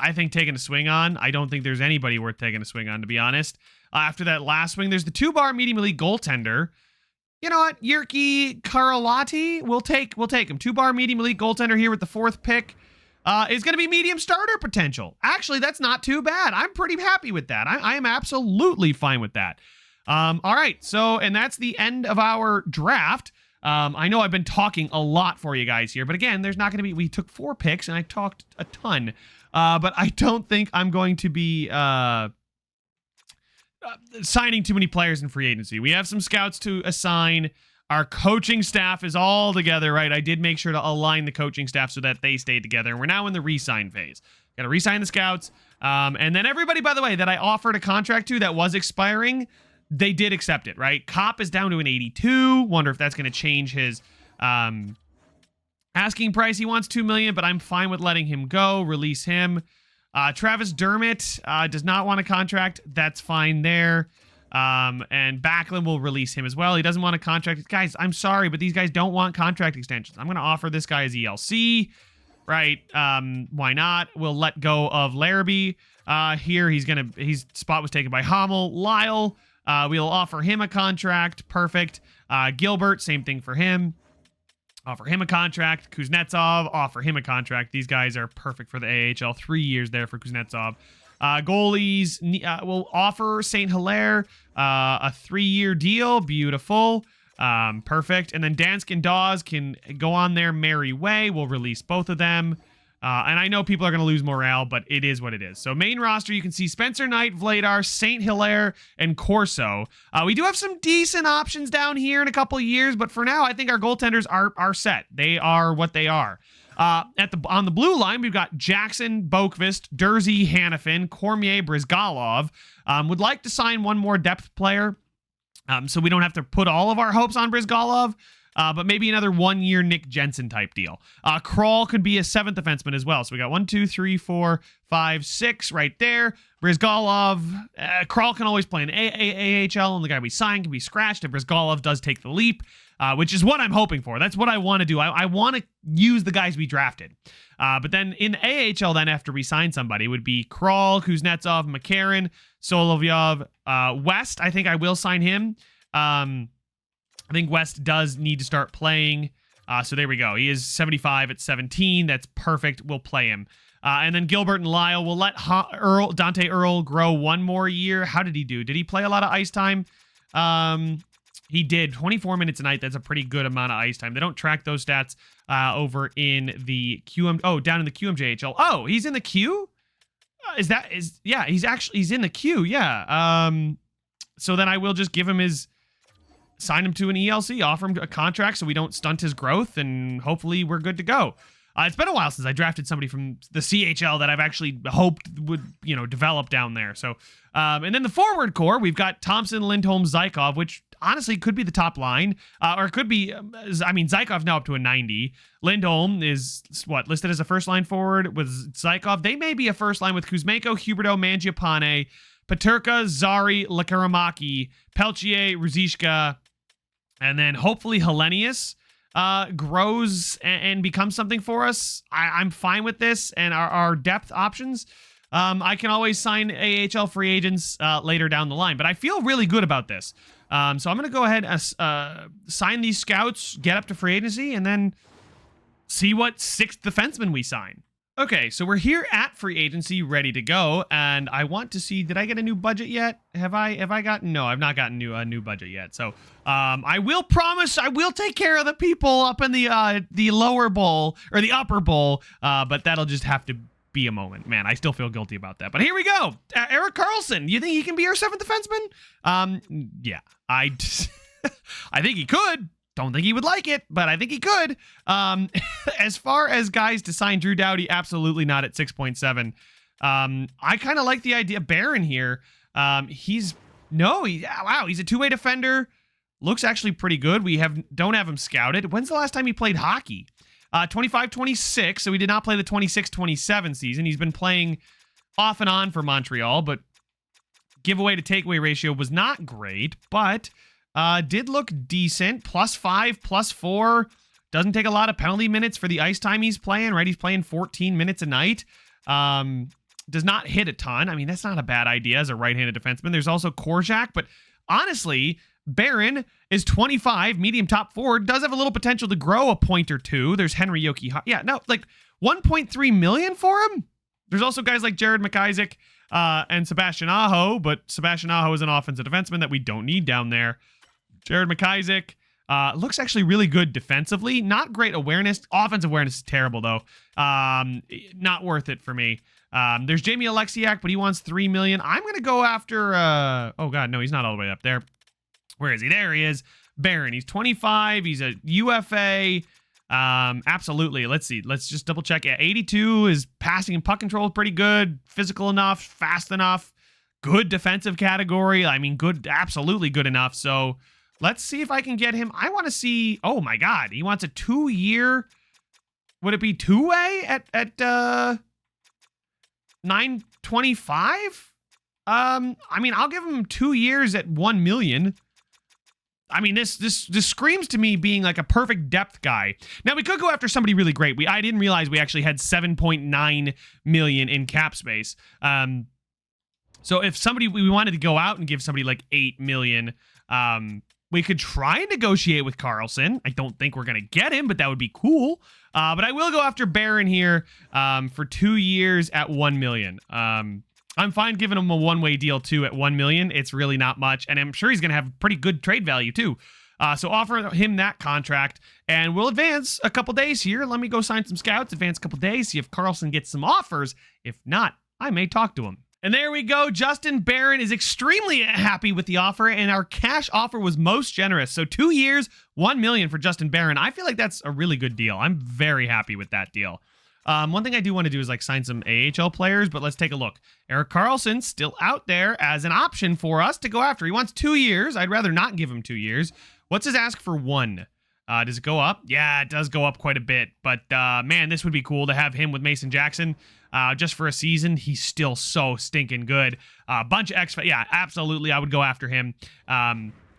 I think, taking a swing on. I don't think there's anybody worth taking a swing on, to be honest. After that last swing, there's the 2-bar medium elite goaltender. You know what? Jyrki Karalahti, we'll take him. 2-bar medium elite goaltender here with the 4th pick. Is going to be medium starter potential. Actually, that's not too bad. I'm pretty happy with that. I am absolutely fine with that. All right, so, and that's the end of our draft. I know I've been talking a lot for you guys here, but again, there's not going to be, we took 4 picks and I talked a ton, but I don't think I'm going to be signing too many players in free agency. We have some scouts to assign. Our coaching staff is all together, right? I did make sure to align the coaching staff so that they stayed together. And we're now in the re-sign phase. Got to re-sign the scouts. And then everybody, by the way, that I offered a contract to that was expiring, they did accept it, right? Kopp is down to an 82. Wonder if that's going to change his asking price. He wants $2 million, but I'm fine with letting him go. Release him. Travis Dermott does not want a contract. That's fine there. And Backlund will release him as well. He doesn't want a contract. Guys, I'm sorry, but these guys don't want contract extensions. I'm going to offer this guy his ELC, right? Why not? We'll let go of Larrabee. Here, his spot was taken by Hamel. Lyle, we'll offer him a contract. Perfect. Gilbert, same thing for him. Offer him a contract. Kuznetsov, offer him a contract. These guys are perfect for the AHL. 3 years there for Kuznetsov. Goalies will offer St. Hilaire a 3-year deal. Beautiful. Perfect. And then Dansk and Dawes can go on their merry way. We'll release both of them. And I know people are going to lose morale, but it is what it is. So main roster, you can see Spencer Knight, Vladar, St. Hilaire, and Corso. We do have some decent options down here in a couple of years, but for now, I think our goaltenders are set. They are what they are. On the blue line, we've got Jackson, Boqvist, Dursey, Hannafin, Cormier, Brizgalov. Would like to sign one more depth player, so we don't have to put all of our hopes on Brizgalov, but maybe another 1-year Nick Jensen type deal. Kral could be a 7th defenseman as well. So we got 1, 2, 3, 4, 5, 6 right there. Brizgalov, Kral can always play in AHL, and the guy we sign can be scratched if Brizgalov does take the leap. Which is what I'm hoping for. That's what I want to do. I want to use the guys we drafted. But then in the AHL, then after we sign somebody, would be Kral, Kuznetsov, McCarron, Solovyov, West. I think I will sign him. I think West does need to start playing. So there we go. He is 75 at 17. That's perfect. We'll play him. And then Gilbert and Lyle. We'll let Dante Earl grow 1 more year. How did he do? Did he play a lot of ice time? He did 24 minutes a night. That's a pretty good amount of ice time. They don't track those stats over in the QM. Oh, down in the QMJHL. Oh, he's in the Q? Yeah, he's in the queue. Yeah. So then I will just give him sign him to an ELC, offer him a contract so we don't stunt his growth, and hopefully we're good to go. It's been a while since I drafted somebody from the CHL that I've actually hoped would, develop down there. So, and then the forward core, we've got Thompson, Lindholm, Zykov, which honestly could be the top line, or it could be, Zykov's now up to a 90. Lindholm is, listed as a first-line forward with Zykov. They may be a first line with Kuzmenko, Huberdeau, Mangiapane, Peterka, Zari, Lakaramaki, Pelchier, Ruzishka, and then hopefully Hellenius grows and becomes something for us. I'm fine with this and our depth options. I can always sign AHL free agents later down the line, but I feel really good about this. So I'm going to go ahead and sign these scouts, get up to free agency, and then see what sixth defenseman we sign. Okay, so we're here at free agency, ready to go, and I want to see, did I get a new budget yet? Have I gotten, no, I've not gotten a new budget yet. So, I will promise I will take care of the people up in the lower bowl, or the upper bowl, but that'll just have to be a moment. Man, I still feel guilty about that, but here we go. Erik Karlsson, you think he can be our seventh defenseman? Yeah, I think he could. Don't think he would like it, but I think he could. As far as guys to sign, Drew Doughty, absolutely not at 6.7. I kind of like the idea. Barron here. He's a two-way defender. Looks actually pretty good. We don't have him scouted. When's the last time he played hockey? 25-26. So he did not play the 26-27 season. He's been playing off and on for Montreal, but giveaway to takeaway ratio was not great, but did look decent. +5, +4. Doesn't take a lot of penalty minutes for the ice time he's playing, right? He's playing 14 minutes a night. Does not hit a ton. I mean, that's not a bad idea as a right-handed defenseman. There's also Korczak, but honestly, Barron is 25, medium top forward, does have a little potential to grow a point or two. There's Henry Yoki. Yeah, no, like 1.3 million for him. There's also guys like Jared McIsaac and Sebastian Aho, but Sebastian Aho is an offensive defenseman that we don't need down there. Jared McIsaac looks actually really good defensively. Not great awareness. Offensive awareness is terrible, though. Not worth it for me. There's Jamie Alexiak, but he wants $3 million. I'm going to go after... oh, God, no, he's not all the way up there. Where is he? There he is. Barron. He's 25. He's a UFA. Absolutely. Let's see. Let's just double check. Yeah, 82 is passing and puck control pretty good. Physical enough. Fast enough. Good defensive category. I mean, good. Absolutely good enough. So... let's see if I can get him. I want to see. Oh my God, he wants a 2-year. Would it be two-way at 925? I mean, I'll give him 2 years at 1 million. I mean, this screams to me being like a perfect depth guy. Now we could go after somebody really great. I didn't realize we actually had 7.9 million in cap space. So if we wanted to go out and give somebody like 8 million, we could try and negotiate with Karlsson. I don't think we're going to get him, but that would be cool. But I will go after Barron here for 2 years at 1 million. I'm fine giving him a one-way deal, too, at 1 million. It's really not much, and I'm sure he's going to have pretty good trade value, too. So offer him that contract, and we'll advance a couple days here. Let me go sign some scouts, advance a couple days, see if Karlsson gets some offers. If not, I may talk to him. And there we go. Justin Barron is extremely happy with the offer, and our cash offer was most generous. So 2 years, 1 million for Justin Barron. I feel like that's a really good deal. I'm very happy with that deal. One thing I do want to do is like sign some AHL players, but let's take a look. Erik Karlsson still out there as an option for us to go after. He wants 2 years. I'd rather not give him 2 years. What's his ask for 1? Does it go up? Yeah, it does go up quite a bit. But man, this would be cool to have him with Mason Jackson. Just for a season. He's still so stinking good. Bunch of yeah, absolutely. I would go after him.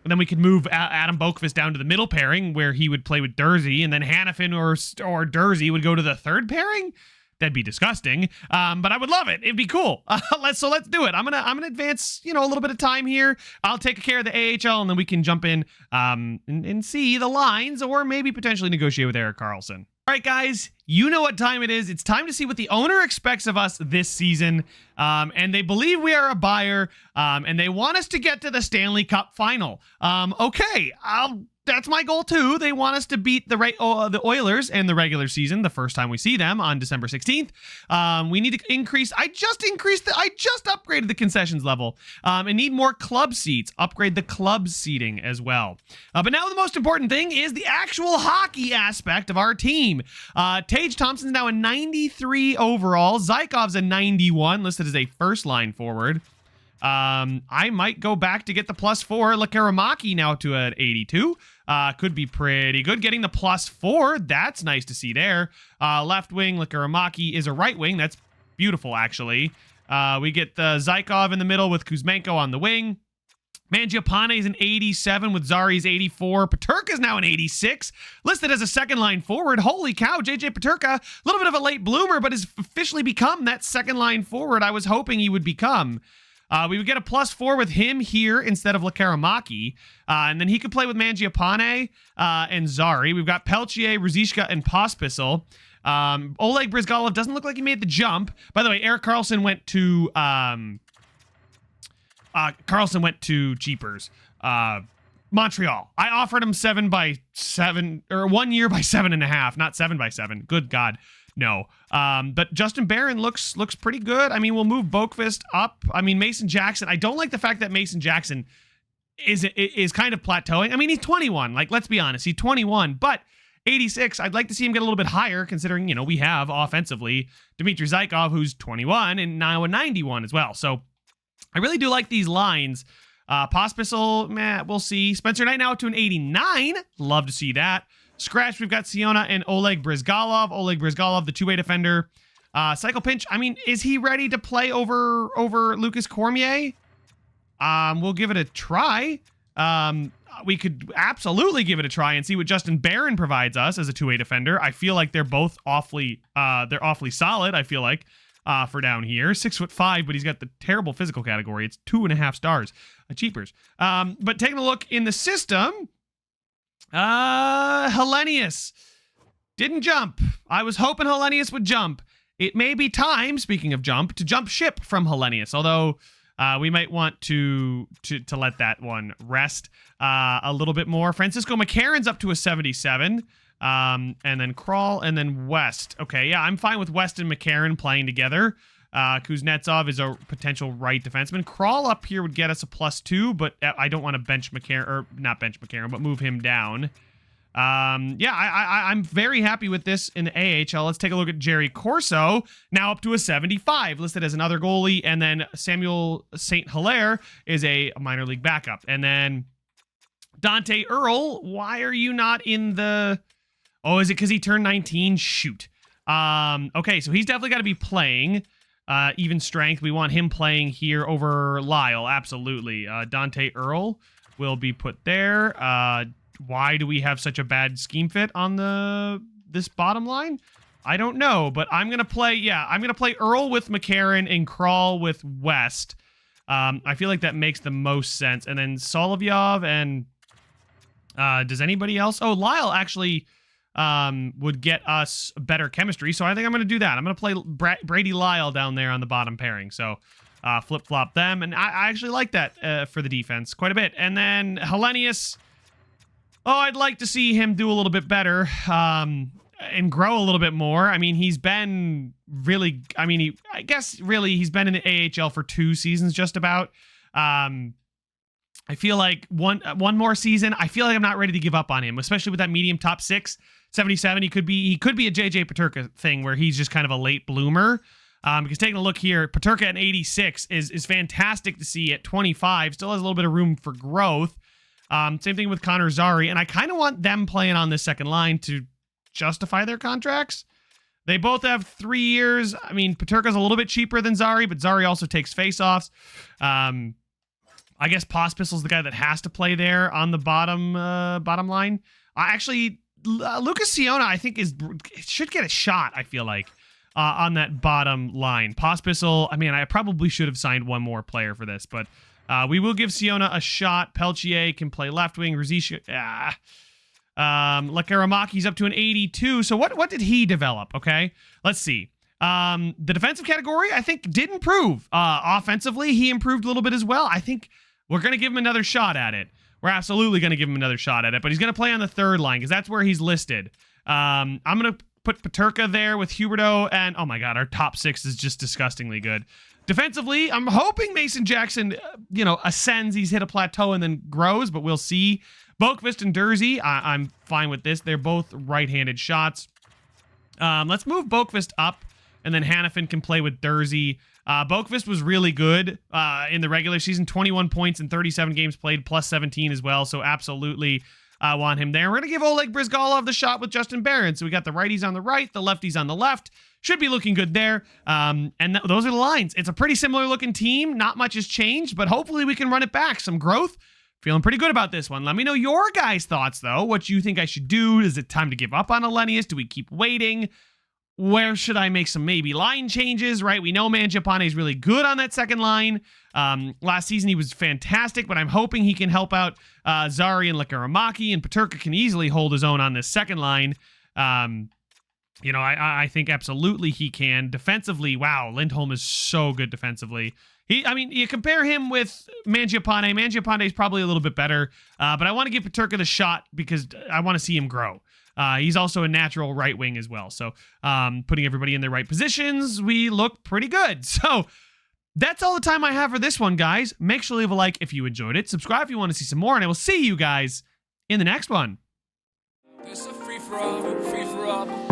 And then we could move Adam Boqvist down to the middle pairing where he would play with Dursey, and then Hannafin or Dursey would go to the third pairing. That'd be disgusting. But I would love it. It'd be cool. Let's do it. I'm gonna advance, a little bit of time here. I'll take care of the AHL, and then we can jump in and see the lines, or maybe potentially negotiate with Erik Karlsson. All right, guys, you know what time it is. It's time to see what the owner expects of us this season. And they believe we are a buyer, and they want us to get to the Stanley Cup final. Okay, that's my goal too. They want us to beat the Oilers in the regular season the first time we see them on December 16th. We need to increase. I just upgraded the concessions level, and need more club seats. Upgrade the club seating as well. But now the most important thing is the actual hockey aspect of our team. Tage Thompson's now a 93 overall. Zykov's a 91, listed as a first line forward. I might go back to get the +4. Lekaramaki now to an 82. Could be pretty good. Getting the +4, that's nice to see there. Left wing, Lekaramaki is a right wing. That's beautiful, actually. We get the Zykov in the middle with Kuzmenko on the wing. Mangiapane is an 87 with Zari's 84. Peterka's now an 86, listed as a second line forward. Holy cow, JJ Peterka, a little bit of a late bloomer, but has officially become that second line forward I was hoping he would become. We would get a +4 with him here instead of Lekaramaki. And then he could play with Mangiapane and Zari. We've got Peltier, Ruzicka, and Pospisil. Oleg Brizgalov doesn't look like he made the jump. By the way, Erik Karlsson went to Cheapers. Montreal. I offered him 7x7, or 1 year by 7.5, not 7x7. Good God. No. But Justin Barron looks pretty good. I mean, we'll move Boqvist up. I mean, Mason Jackson. I don't like the fact that Mason Jackson is kind of plateauing. I mean, he's 21. Like, let's be honest. He's 21, but 86. I'd like to see him get a little bit higher, considering, you know, we have offensively Dmitry Zykov, who's 21, and now a 91 as well. So I really do like these lines. Pospisil, we'll see. Spencer Knight now to an 89. Love to see that. Scratch, we've got Siona and Oleg Brizgalov. Oleg Brizgalov, the two-way defender. Cycle Pinch, I mean, is he ready to play over Lucas Cormier? We'll give it a try. We could absolutely give it a try and see what Justin Barron provides us as a two-way defender. I feel like they're both awfully solid, I feel like, for down here. 6'5", but he's got the terrible physical category. It's 2.5 stars. Cheapers. But taking a look in the system... Hellenius didn't jump. I was hoping Hellenius would jump. It may be time, speaking of jump, to jump ship from Hellenius, although we might want to let that one rest a little bit more. Francisco McCarron's up to a 77, and then Kral, and then West. Okay, yeah, I'm fine with West and McCarron playing together. Kuznetsov is a potential right defenseman. Kral up here would get us a +2, but I don't want to bench McCarron, or not bench McCarron, but move him down. I'm very happy with this in the AHL. Let's take a look at Jerry Corso, now up to a 75, listed as another goalie, and then Samuel St. Hilaire is a minor league backup. And then Dante Earl, why are you not in the... Oh, is it because he turned 19? Shoot. Okay, so he's definitely got to be playing. Even strength. We want him playing here over Lyle. Absolutely. Dante Earl will be put there. Why do we have such a bad scheme fit on this bottom line? I don't know, but I'm going to play, I'm going to play Earl with McCarron and Kral with West. I feel like that makes the most sense. And then Solovyov and does anybody else? Oh, Lyle actually... would get us better chemistry, so I think I'm going to do that. I'm going to play Brady Lyle down there on the bottom pairing, so flip-flop them, and I actually like that for the defense quite a bit. And then Hellenius, I'd like to see him do a little bit better and grow a little bit more. I mean, he's been really, he's been in the AHL for 2 seasons just about. I feel like one more season, I feel like I'm not ready to give up on him, especially with that medium top 6, 77. He could be a JJ Peterka thing where he's just kind of a late bloomer. Because taking a look here, Peterka at 86 is fantastic to see at 25. Still has a little bit of room for growth. Same thing with Connor Zary, and I kind of want them playing on this second line to justify their contracts. They both have 3 years. I mean, Peterka's a little bit cheaper than Zary, but Zary also takes faceoffs. I guess Pospisil's the guy that has to play there on the bottom line. Lucas Siona, I think, should get a shot, I feel like, on that bottom line. Pospisil, I mean, I probably should have signed one more player for this, but we will give Siona a shot. Peltier can play left wing. Ruzicka, Lekaramaki's up to an 82. So what did he develop? Okay, let's see. The defensive category, I think, did improve. Offensively, he improved a little bit as well. I think we're going to give him another shot at it. We're absolutely going to give him another shot at it, but he's going to play on the third line because that's where he's listed. I'm going to put Peterka there with Huberdeau, and oh my God, our top six is just disgustingly good. Defensively, I'm hoping Mason Jackson, ascends. He's hit a plateau and then grows, but we'll see. Boqvist and Durzi, I'm fine with this. They're both right-handed shots. Let's move Boqvist up, and then Hannafin can play with Durzi. Boqvist was really good in the regular season, 21 points in 37 games played, plus 17 as well, so absolutely want him there. We're going to give Oleg Brizgalov the shot with Justin Barron. So we got the righties on the right, the lefties on the left. Should be looking good there. Those are the lines. It's a pretty similar looking team. Not much has changed, but hopefully we can run it back. Some growth. Feeling pretty good about this one. Let me know your guys' thoughts, though. What you think I should do. Is it time to give up on Elenius? Do we keep waiting? Where should I make some maybe line changes, right? We know Mangiapane is really good on that second line. Last season, he was fantastic, but I'm hoping he can help out Zari and Lekaramaki, and Peterka can easily hold his own on this second line. I think absolutely he can. Defensively, wow, Lindholm is so good defensively. You compare him with Mangiapane. Mangiapane is probably a little bit better, but I want to give Peterka the shot because I want to see him grow. He's also a natural right wing as well. So putting everybody in their right positions, we look pretty good. So that's all the time I have for this one, guys. Make sure to leave a like if you enjoyed it. Subscribe if you want to see some more, and I will see you guys in the next one. It's a free for all, free for all.